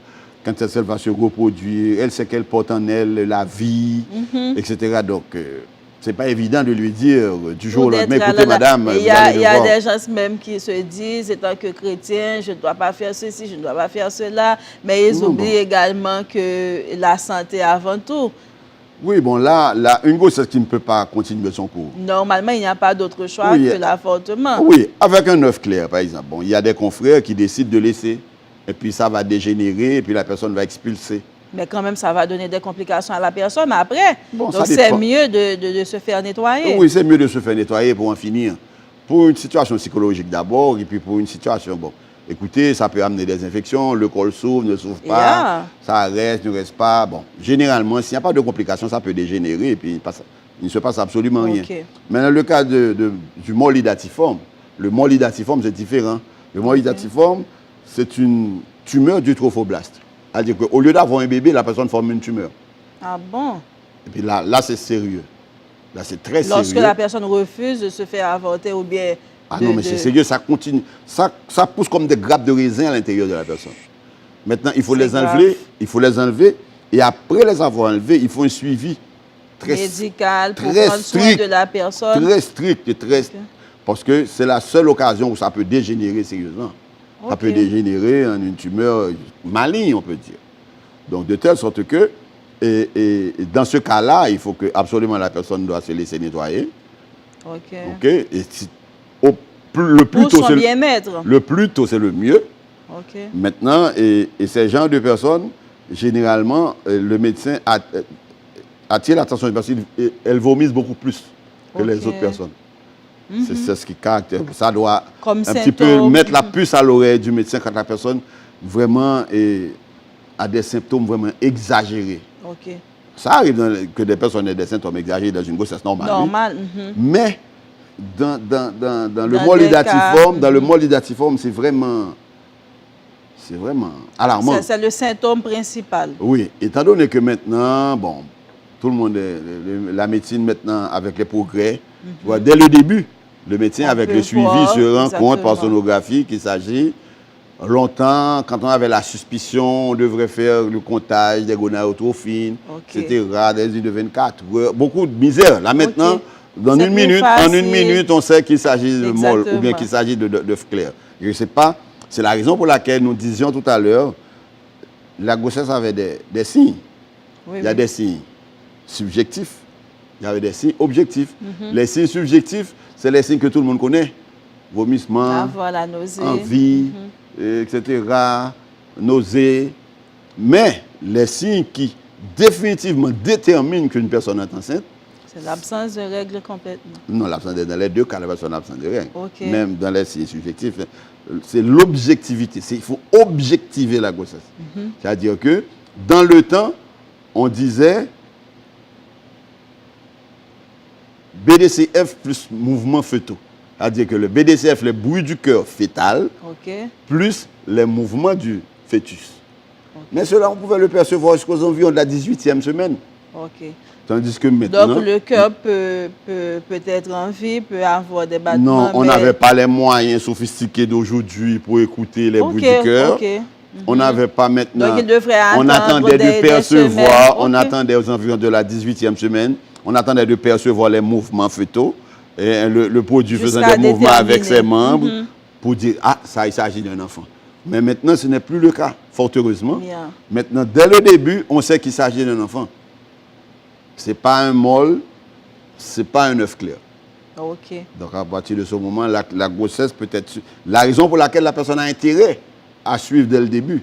quand elle va se reproduire, elle sait qu'elle porte en elle la vie, etc. Donc, c'est pas évident de lui dire du jour au lendemain, écoutez madame, il y a des gens même qui se disent, étant que chrétien, je ne dois pas faire ceci, je ne dois pas faire cela, mais ils oublient également que la santé avant tout. Oui, bon, là, une grossesse qui ne peut pas continuer son cours. Normalement, il n'y a pas d'autre choix que l'avortement. Oui, avec un œuf clair, par exemple. Bon, il y a des confrères qui décident de laisser, et puis ça va dégénérer, et puis la personne va expulser. Mais quand même, ça va donner des complications à la personne après. Bon, donc, c'est mieux de se faire nettoyer. Oui, c'est mieux de se faire nettoyer pour en finir. Pour une situation psychologique d'abord, et puis pour une situation, bon, écoutez, ça peut amener des infections, le col s'ouvre, ne s'ouvre pas, ça reste, ne reste pas. Bon, généralement, s'il n'y a pas de complications, ça peut dégénérer, et puis il ne se passe absolument rien. Mais dans le cas du molydatiforme, le molydatiforme, c'est différent. Le molydatiforme, c'est une tumeur du trophoblaste. C'est-à-dire qu'au lieu d'avoir un bébé, la personne forme une tumeur. Ah bon? Et puis là c'est sérieux. Là, c'est très sérieux. Lorsque la personne refuse de se faire avorter ou bien... Ah non, mais c'est sérieux, ça continue. Ça pousse comme des grappes de raisin à l'intérieur de la personne. Maintenant, il faut les enlever. Il faut les enlever. Et après les avoir enlevés, il faut un suivi très médical pour prendre soin de la personne. Très strict et très strict. Parce que c'est la seule occasion où ça peut dégénérer sérieusement. Ça peut dégénérer en une tumeur maligne, on peut dire. Donc, de telle sorte que, et dans ce cas-là, il faut que absolument la personne doit se laisser nettoyer. OK. Et le plus tôt, c'est le plus tôt, c'est le mieux. Maintenant, et ces genres de personnes, généralement, le médecin attire l'attention parce qu'elles vomissent beaucoup plus que les autres personnes. C'est ce qui caractérise. Ça doit un petit peu mettre la puce à l'oreille du médecin quand la personne vraiment a des symptômes vraiment exagérés. Ça arrive que des personnes aient des symptômes exagérés dans une grossesse normale. Mais dans le molydatiforme, c'est vraiment alarmant. C'est le symptôme principal. Oui, étant donné que maintenant, bon, tout le monde, la médecine maintenant, avec les progrès, dès le début, le médecin, avec le suivi, se rend compte par sonographie qu'il s'agit. Longtemps, quand on avait la suspicion, on devrait faire le comptage des gonadotrophines, etc., des îles de 24 heures. Beaucoup de misère. Là maintenant, en une minute, on sait qu'il s'agit de molle ou bien qu'il s'agit d'œuf clair. Je ne sais pas, c'est la raison pour laquelle nous disions tout à l'heure, la grossesse avait des signes. Il y a des signes subjectifs, il y avait des signes objectifs. Les signes subjectifs, c'est les signes que tout le monde connaît. Vomissement, la nausée, envie, etc., nausée. Mais les signes qui définitivement déterminent qu'une personne est enceinte, c'est l'absence de règles complètement. Non, l'absence dans les deux cas, la personne est absente de règles. Même dans les signes subjectifs, c'est l'objectivité. Il faut objectiver la grossesse. C'est-à-dire que dans le temps, on disait BDCF plus mouvement fœtaux. C'est-à-dire que le BDCF, le bruit du cœur fœtal, plus les mouvements du fœtus. Mais cela, on pouvait le percevoir jusqu'aux environs de la 18e semaine. Tandis que maintenant... Donc le cœur peut être en vie, peut avoir des battements. Non, on n'avait pas les moyens sophistiqués d'aujourd'hui pour écouter les bruits du cœur. On n'avait pas maintenant... Donc il devrait attendre on attendait de percevoir, on attendait aux environs de la 18e semaine, on attendait de percevoir les mouvements fœtaux, et le produit faisant des mouvements avec ses membres pour dire « Ah, ça, il s'agit d'un enfant ». Mais maintenant, ce n'est plus le cas, fort heureusement. Maintenant, dès le début, on sait qu'il s'agit d'un enfant. Ce n'est pas un mâle, ce n'est pas un œuf clair. Donc, à partir de ce moment, la grossesse peut être... La raison pour laquelle la personne a intérêt à suivre dès le début,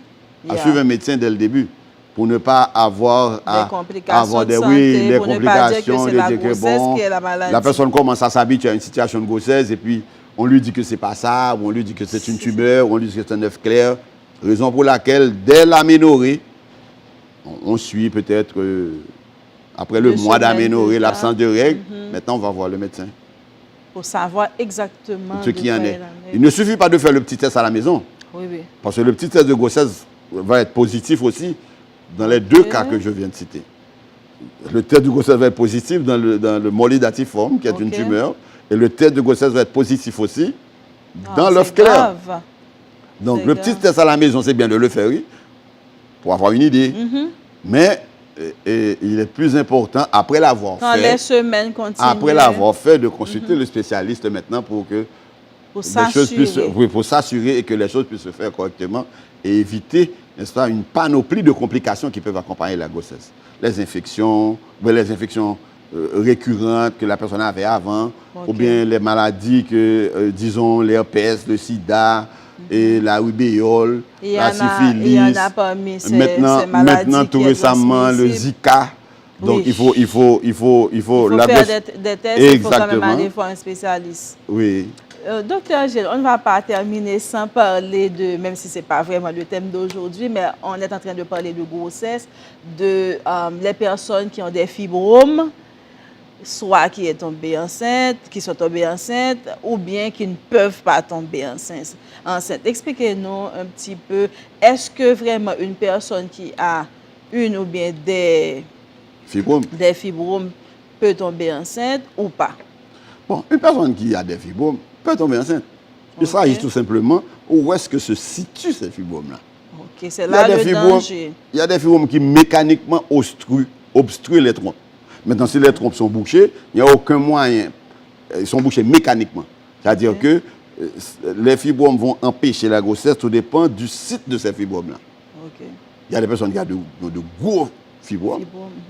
à suivre un médecin dès le début, pour ne pas avoir des complications de santé, des pour ne pas dire que c'est la grossesse qui est la maladie. La personne commence à s'habituer à une situation de grossesse et puis on lui dit que ce n'est pas ça, ou on lui dit que c'est une tumeur, ou on lui dit que c'est un œuf clair. Raison pour laquelle, dès l'aménorrhée, on suit peut-être... après le mois d'aménorrhée, l'absence de règles, maintenant on va voir le médecin. Pour savoir exactement ce qui en est. Il ne suffit pas de faire le petit test à la maison. Parce que le petit test de grossesse va être positif aussi dans les deux cas que je viens de citer. Le test de grossesse va être positif dans le molydatiforme, qui est une tumeur, et le test de grossesse va être positif aussi dans l'œuf clair. Donc le petit test à la maison, c'est bien de le faire, oui. pour avoir une idée. Mais il est plus important, après l'avoir Quand fait, les semaines continuent. après l'avoir fait, de consulter le spécialiste maintenant pour que Pour les choses puissent, s'assurer. oui, pour s'assurer et que les choses puissent se faire correctement et éviter, n'est-ce pas, une panoplie de complications qui peuvent accompagner la grossesse. Les infections récurrentes que la personne avait avant, ou bien les maladies que, disons, l'herpès, le sida, et la rubéole, la syphilis. Il y en a parmi ces maladies maintenant, tout récemment, le Zika. Donc, il faut faire des tests, il faut quand même aller voir un spécialiste. Oui. Docteur Gilles, on ne va pas terminer sans parler de, même si ce n'est pas vraiment le thème d'aujourd'hui, mais on est en train de parler de grossesse, de les personnes qui ont des fibromes, soit qui sont tombées enceintes, ou bien qui ne peuvent pas tomber enceinte. Expliquez-nous un petit peu, est-ce que vraiment une personne qui a une ou bien des fibromes peut tomber enceinte ou pas? Bon, une personne qui a des fibromes peut tomber enceinte. Il s'agit tout simplement où est-ce que se situent ces fibromes-là. Ok, c'est là le danger. Il y a des fibromes qui mécaniquement obstruent les trompes. Maintenant, si les trompes sont bouchées, il n'y a aucun moyen. Ils sont bouchés mécaniquement. C'est-à-dire que les fibromes vont empêcher la grossesse, tout dépend du site de ces fibromes-là. Il y a des personnes qui ont de gros fibromes,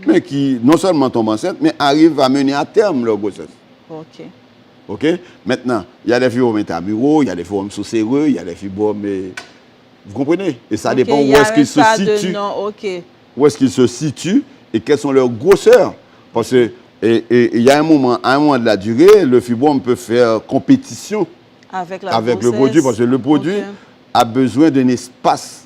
mais qui non seulement tombent enceintes, mais arrivent à mener à terme leur grossesse. OK? Maintenant, il y a des fibromes intramuraux, il y a des fibromes sous-séreux, il y a des fibromes... Vous comprenez? Et ça dépend où est-ce qu'ils se situent. Où est-ce qu'ils se situent et quelles sont leurs grosseurs. Parce qu'il y a à un moment de la durée, le fibrome peut faire compétition avec le produit, parce que le produit a besoin d'un espace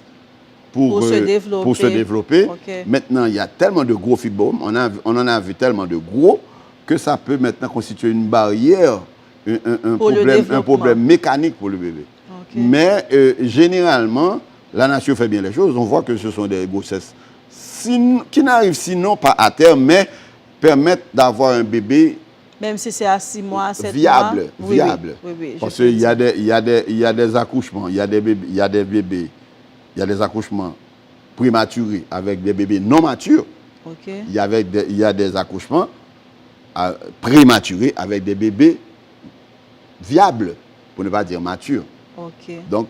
pour se développer. Maintenant, il y a tellement de gros fibromes, on en a vu tellement de gros, que ça peut maintenant constituer une barrière, un problème mécanique pour le bébé. Mais généralement, la nature fait bien les choses. On voit que ce sont des grossesses qui n'arrivent sinon pas à terme, mais permettent d'avoir un bébé, même si c'est à 6 mois, 7 viable. mois. Viable. Oui, parce qu'il y a des accouchements, il y a des accouchements prématurés avec des bébés non matures. Il y a des accouchements prématurés avec des bébés viables, pour ne pas dire matures. Donc,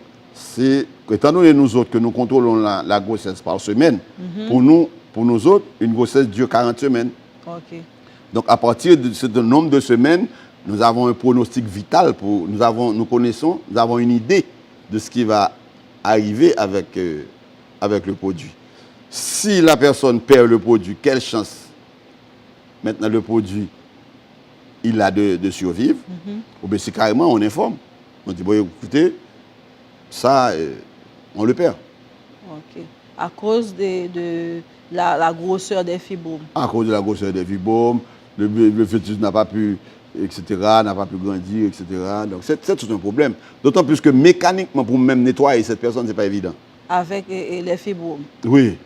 étant donné nous autres que nous contrôlons la grossesse par semaine, pour nous autres, une grossesse dure 40 semaines. Donc, à partir de ce nombre de semaines, nous avons un pronostic vital. Nous avons une idée de ce qui va arriver avec le produit. Si la personne perd le produit, quelle chance maintenant le produit il a de survivre? Ou bien c'est carrément on informe. On dit, bon, écoutez, ça, on le perd. À cause de la grosseur des fibromes. À cause de la grosseur des fibromes, le fœtus n'a pas pu, etc., n'a pas pu grandir, etc. Donc, c'est tout un problème. D'autant plus que mécaniquement, pour même nettoyer cette personne, ce n'est pas évident. Avec les fibromes? Oui.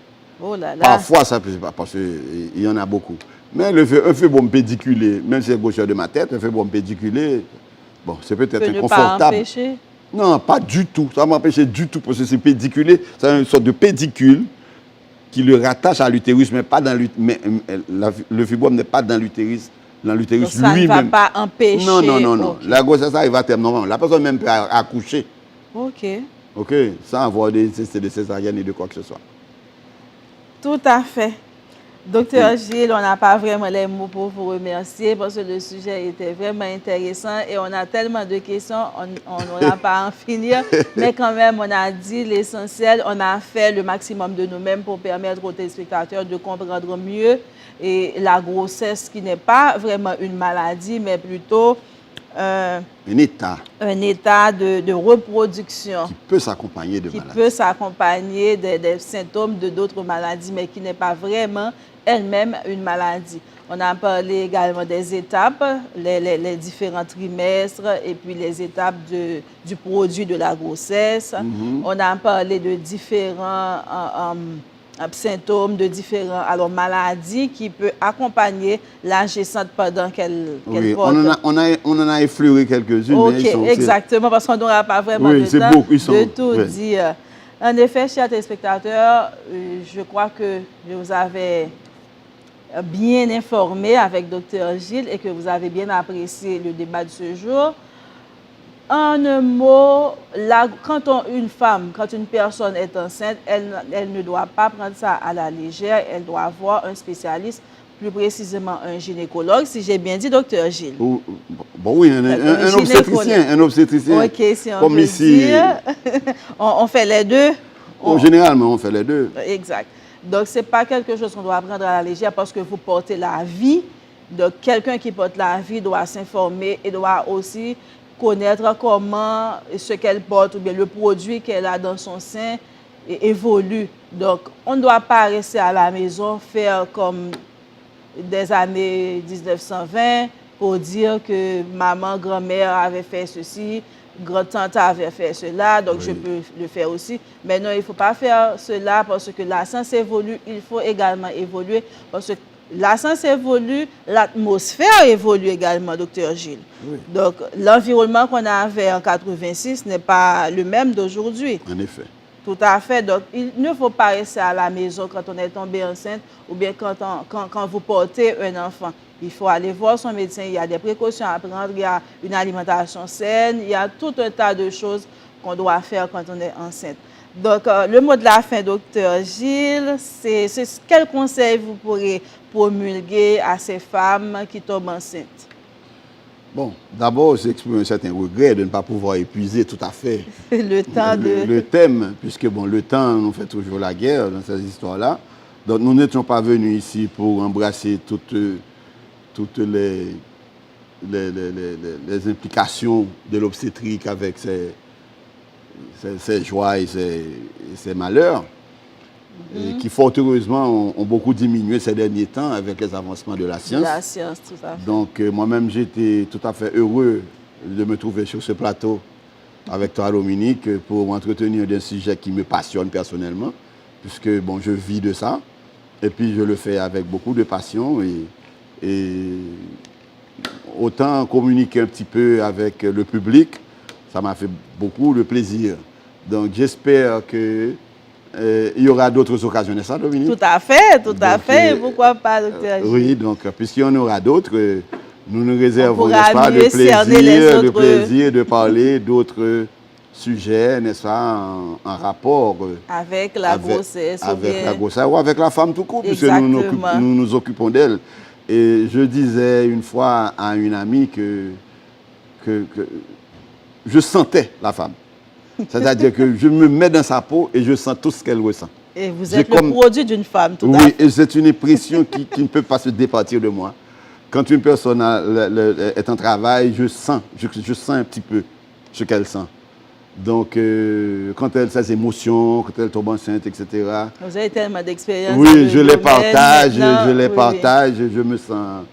Oh là là. Parfois, ça ne plaît pas, parce qu'il y en a beaucoup. Mais un fibrome pédiculé, même si c'est grosseur de ma tête, un fibrome pédiculé, bon, c'est peut-être inconfortable. Pas empêcher? Non, pas du tout. Ça ne m'empêche du tout, parce que c'est pédiculé. C'est une sorte de pédicule qui le rattache à l'utérus, mais pas dans le fibrome n'est pas dans l'utérus lui-même. Ça ne va pas empêcher. Non. La grossesse arrive à terme normalement. La personne même peut accoucher. OK. Sans avoir des césariennes et de quoi que ce soit. Tout à fait. Docteur Gilles, on n'a pas vraiment les mots pour vous remercier parce que le sujet était vraiment intéressant et on a tellement de questions, on n'a pas à en finir. Mais quand même, on a dit l'essentiel, on a fait le maximum de nous-mêmes pour permettre aux téléspectateurs de comprendre mieux et la grossesse qui n'est pas vraiment une maladie, mais plutôt un état de reproduction. Qui peut s'accompagner de maladies. Qui peut s'accompagner des symptômes de d'autres maladies, mais qui n'est pas vraiment elle-même une maladie. On a parlé également des étapes, les différents trimestres et puis les étapes du produit de la grossesse. On a parlé de différents symptômes, de différentes maladies qui peuvent accepter la gestante pendant qu'elle porte. On en a effleuré quelques-unes. OK, exactement, parce qu'on n'aura pas vraiment le temps de tout dire. En effet, chers téléspectateurs, je crois que je vous avais bien informé avec Dr Gilles et que vous avez bien apprécié le débat de ce jour. En un mot, quand une personne est enceinte, elle ne doit pas prendre ça à la légère, elle doit voir un spécialiste, plus précisément un gynécologue, si j'ai bien dit, Dr Gilles. Bon, oui, un obstétricien. Ok, si on comme peut ici, dire. On fait les deux. Généralement, on fait les deux. Exact. Donc, ce n'est pas quelque chose qu'on doit prendre à la légère parce que vous portez la vie. Donc, quelqu'un qui porte la vie doit s'informer et doit aussi connaître comment ce qu'elle porte ou bien le produit qu'elle a dans son sein évolue. Donc, on ne doit pas rester à la maison, faire comme des années 1920 pour dire que maman, grand-mère avait fait ceci, grand-tante avait fait cela, donc je peux le faire aussi. Mais non, il ne faut pas faire cela parce que la science évolue, il faut également évoluer parce que la science évolue, l'atmosphère évolue également, Dr Gilles. Oui. Donc, l'environnement qu'on avait en 86 n'est pas le même d'aujourd'hui. En effet. Tout à fait. Donc, il ne faut pas rester à la maison quand on est tombé enceinte ou bien quand vous portez un enfant. Il faut aller voir son médecin. Il y a des précautions à prendre. Il y a une alimentation saine. Il y a tout un tas de choses qu'on doit faire quand on est enceinte. Donc, le mot de la fin, Dr Gilles, c'est quel conseil vous pourrez promulguer à ces femmes qui tombent enceintes? Bon, d'abord, j'exprime un certain regret de ne pas pouvoir épuiser tout à fait le thème, puisque bon, le temps nous fait toujours la guerre dans ces histoires-là. Donc, nous n'étions pas venus ici pour embrasser toutes les implications de l'obstétrique avec ses joies et ses malheurs, et qui fort heureusement ont beaucoup diminué ces derniers temps avec les avancements de la science. La science, tout à fait. Donc moi-même j'étais tout à fait heureux de me trouver sur ce plateau avec toi, Dominique, pour m'entretenir d'un sujet qui me passionne personnellement, puisque bon, je vis de ça, et puis je le fais avec beaucoup de passion, et autant communiquer un petit peu avec le public, ça m'a fait beaucoup de plaisir. Donc j'espère que il y aura d'autres occasions, n'est-ce pas, Dominique? Tout à fait, tout à fait. Pourquoi pas, Dr Gilles? Oui, donc puisqu'il y en aura d'autres, nous nous réservons, n'est-ce pas, le plaisir de parler d'autres sujets, n'est-ce pas, en rapport avec la grossesse. Avec la grossesse ou avec la femme tout court, puisque nous nous occupons d'elle. Et je disais une fois à une amie que je sentais la femme. C'est-à-dire que je me mets dans sa peau et je sens tout ce qu'elle ressent. Et vous êtes le produit d'une femme, tout à fait. Oui, et c'est une impression qui ne peut pas se départir de moi. Quand une personne est en travail, je sens un petit peu ce qu'elle sent. Donc, quand elle a ses émotions, quand elle tombe enceinte, etc. Vous avez tellement d'expérience. Oui, je les partage, je me sens,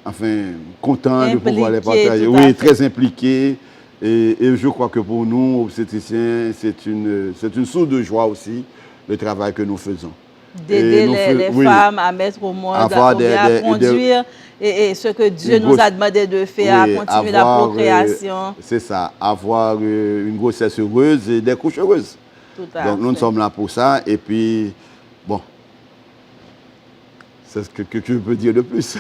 enfin, content de pouvoir les partager. Oui, très impliqué. Et je crois que pour nous, obstétriciens, c'est une source de joie aussi, le travail que nous faisons. D'aider les femmes à mettre au monde, à conduire et ce que Dieu nous a demandé de faire, à continuer la procréation. C'est ça, avoir une grossesse heureuse et des couches heureuses. Tout à fait. Donc nous sommes là pour ça. Et puis, bon, c'est ce que je peux dire de plus.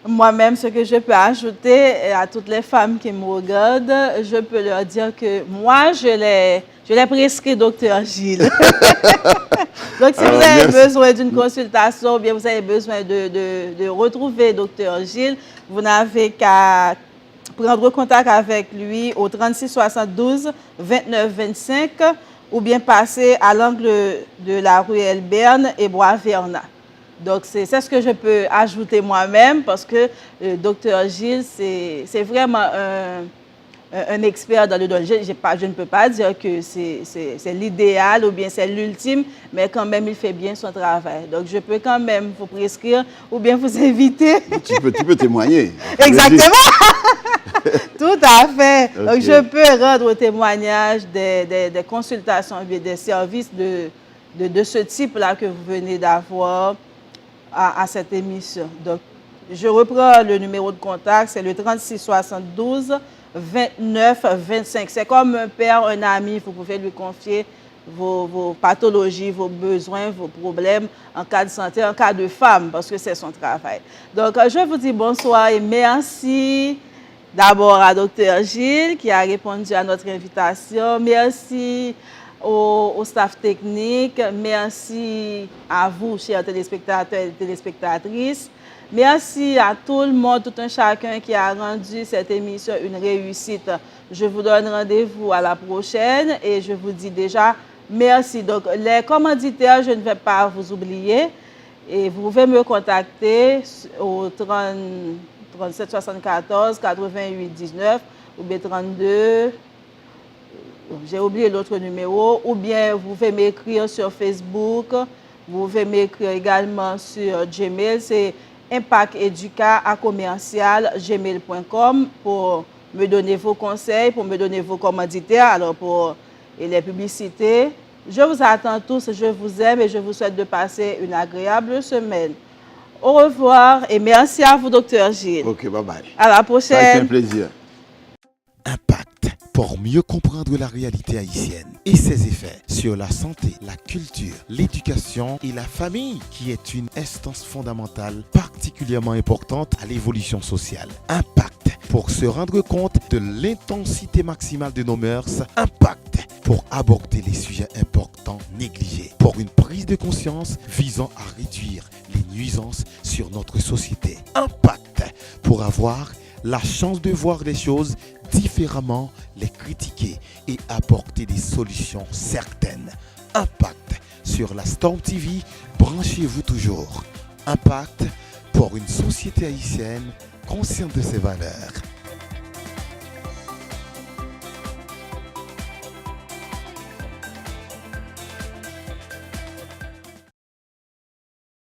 Moi-même, ce que je peux ajouter à toutes les femmes qui me regardent, je peux leur dire que moi, je l'ai prescrit Dr Gilles. Donc, si vous avez besoin d'une consultation ou bien vous avez besoin de retrouver Dr Gilles, vous n'avez qu'à prendre contact avec lui au 36 72 29 25 ou bien passer à l'angle de la rue Elberne et Bois-Vernat. Donc, c'est ce que je peux ajouter moi-même parce que le Dr Gilles, c'est vraiment un expert dans le domaine. Je ne peux pas dire que c'est l'idéal ou bien c'est l'ultime, mais quand même, il fait bien son travail. Donc, je peux quand même vous prescrire ou bien vous inviter. Tu peux témoigner. Exactement. Tout à fait. Okay. Donc, je peux rendre témoignage des consultations, des services de ce type-là que vous venez d'avoir à cette émission. Donc, je reprends le numéro de contact, c'est le 36 72 29 25. C'est comme un père, un ami, vous pouvez lui confier vos pathologies, vos besoins, vos problèmes en cas de santé, en cas de femme, parce que c'est son travail. Donc, je vous dis bonsoir et merci d'abord à Dr. Gilles qui a répondu à notre invitation. Merci au staff technique. Merci à vous, chers téléspectateurs et téléspectatrices. Merci à tout le monde, tout un chacun qui a rendu cette émission une réussite. Je vous donne rendez-vous à la prochaine et je vous dis déjà merci. Donc, les commanditaires, je ne vais pas vous oublier. Et vous pouvez me contacter au 37 74 88 19 ou bien 32. J'ai oublié l'autre numéro. Ou bien vous pouvez m'écrire sur Facebook. Vous pouvez m'écrire également sur Gmail. C'est impacteduca@commercial.gmail.com pour me donner vos conseils, pour me donner vos commanditaires, alors pour les publicités. Je vous attends tous, je vous aime et je vous souhaite de passer une agréable semaine. Au revoir et merci à vous, Dr. Gilles. Ok, bye bye. À la prochaine. Ça a été un plaisir. Impact, pour mieux comprendre la réalité haïtienne et ses effets sur la santé, la culture, l'éducation et la famille, qui est une instance fondamentale particulièrement importante à l'évolution sociale. Impact, pour se rendre compte de l'intensité maximale de nos mœurs. Impact, pour aborder les sujets importants négligés. Pour une prise de conscience visant à réduire les nuisances sur notre société. Impact, pour avoir la chance de voir les choses différemment, les critiquer et apporter des solutions certaines. Impact sur la Storm TV, branchez-vous toujours. Impact pour une société haïtienne consciente de ses valeurs.